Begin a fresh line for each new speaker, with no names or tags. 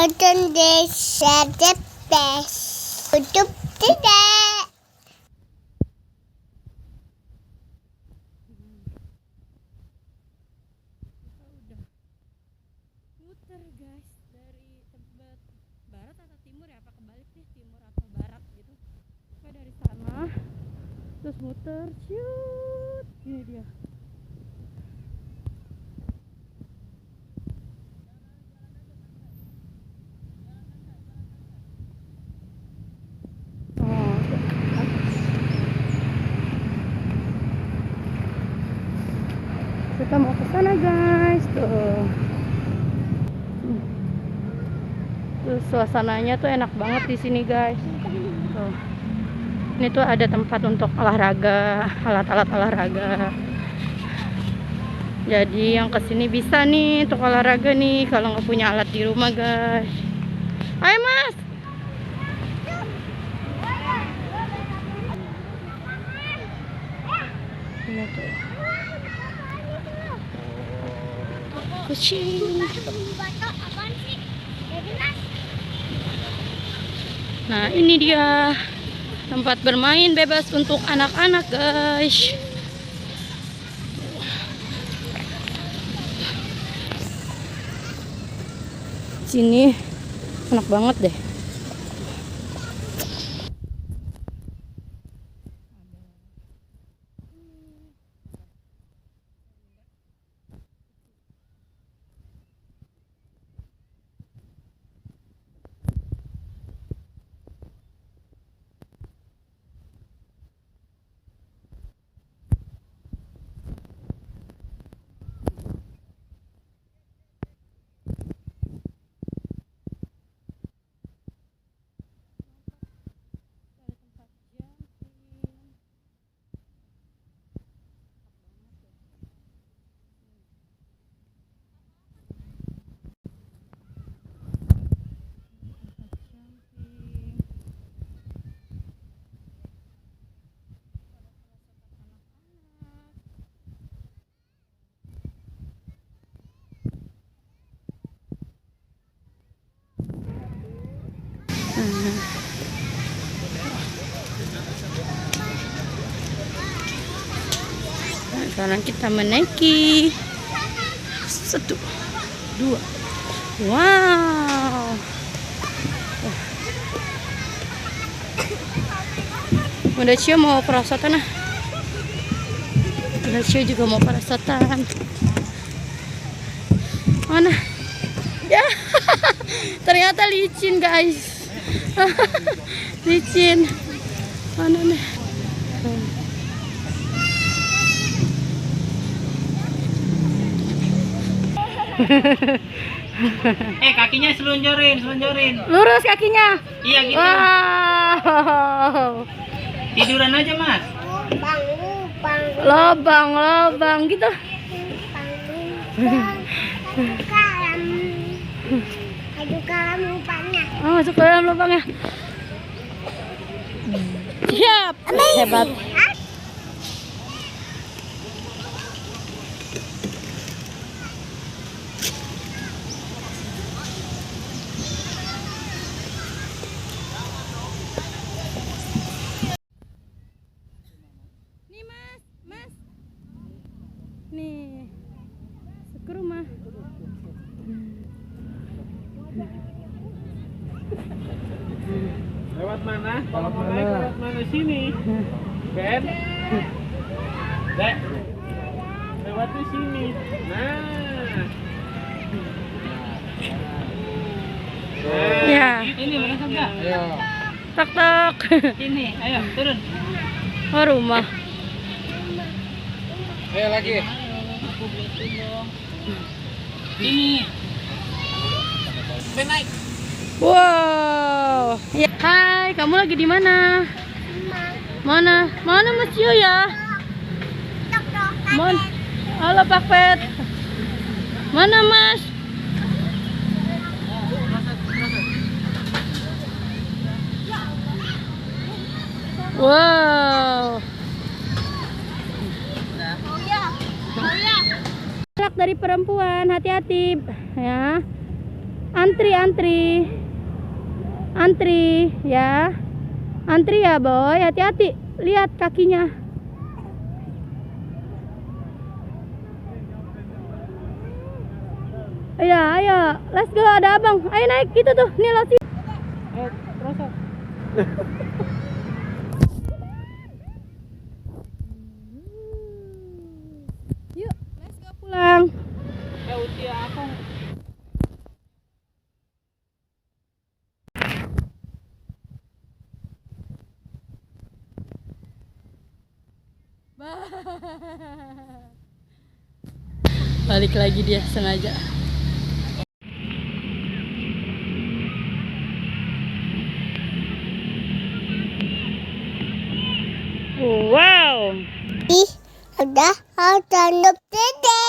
Nonton desa Depes. Tutup tidak.
Muter guys dari tempat barat atau timur ya, apa kebalik nih, timur atau barat gitu. Kayak dari sana terus muter, shoot, ini dia. Kita mau ke sana guys, tuh. Tuh suasananya tuh enak banget di sini guys. Tuh. Ini tuh ada tempat untuk olahraga, alat-alat olahraga. Jadi yang kesini bisa nih untuk olahraga nih kalau nggak punya alat di rumah guys. Ayo mas. Ini tuh. Kucing. Nah ini dia tempat bermain bebas untuk anak-anak guys. Sini enak banget deh. Nah, sekarang kita menaiki 1, 2. Wow. Udah Cio mau perosotan ah. Udah Cio juga mau perosotan. Mana? Ya. Ternyata licin guys. Licin. Mana nih?
Kakinya selonjorin.
Lurus kakinya.
Iya gitu.
Wow.
Tiduran aja mas.
Lobang gitu. Masuk ke dalam lubangnya. Siap. Hebat. Nih mas. Nih. Ke rumah.
Lewat mana? Kalau mau naik lewat mana sini? Ben? Dek? Lewat di sini. Nah.
Ya.
Ini merasa enggak?
Ayo,
Tak.
Ini, ayo turun.
Oh rumah.
ayo lagi.
Ini. Ben naik.
Wow. Ya. Hai, kamu lagi di mana? Mana Mas Cio ya? Halo Pak Pet. Mana Mas? Wow. Anak dari perempuan, hati-hati ya. Antri ya. Antri ya boy, hati-hati. Lihat kakinya. Ayo, let's go, ada abang. Ayo naik gitu tuh, nih Losi. Terus. Yuk, let's go pulang.
Utia aku.
Balik lagi dia sengaja. Wow.
Ih, ada tanam dede.